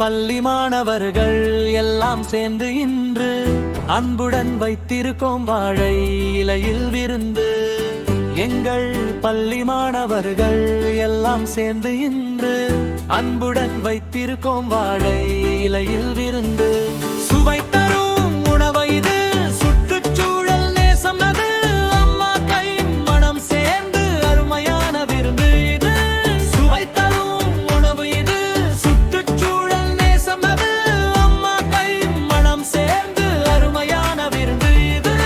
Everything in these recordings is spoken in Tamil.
பள்ளி மாணவர்கள் எல்லாம் சேர்ந்து இன்று அன்புடன் வைத்திருக்கோம் வாழை இலையில் விருந்து. எங்கள் பள்ளி மாணவர்கள் எல்லாம் சேர்ந்து இன்று அன்புடன் வைத்திருக்கோம் வாழை இலையில் விருந்து. சுவை தரும் உணவு இது, சுற்றுச்சூழல் நேசம் அது, அம்மா கை மனம் சேர்ந்து அருமையான விருந்து இது. சுவை தரும் உணவு இது, சுற்றுச்சூழல் நேசம் அது, அம்மா கை மனம் சேர்ந்து அருமையான விருந்து இது.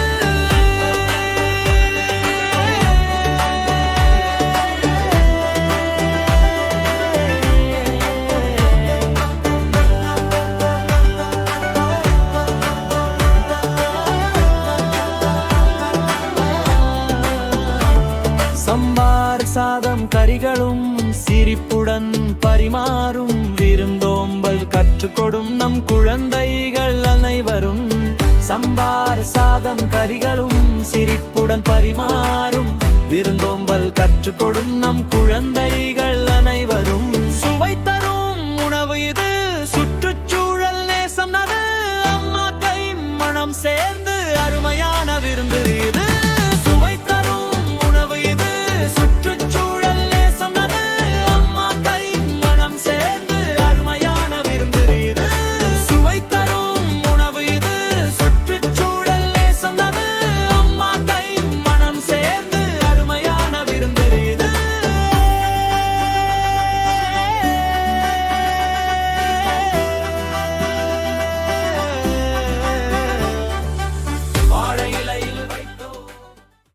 சம்பார் சாதம் கறிகளும் சிரிப்புடன் பரிமாறும் விருந்தோம்பல் கற்றுக்கொடும் நம் குழந்தைகள் அனைவரும். சம்பார் சாதம் கறிகளும் சிரிப்புடன் பரிமாறும் விருந்தோம்பல் கற்றுக்கொடும் நம் குழந்தைகள் அனைவரும். சுவை தரும் உணவு இது, சுற்றுச்சூழல் நேசம் அது, அம்மா கை மனம் சேர்ந்து அருமை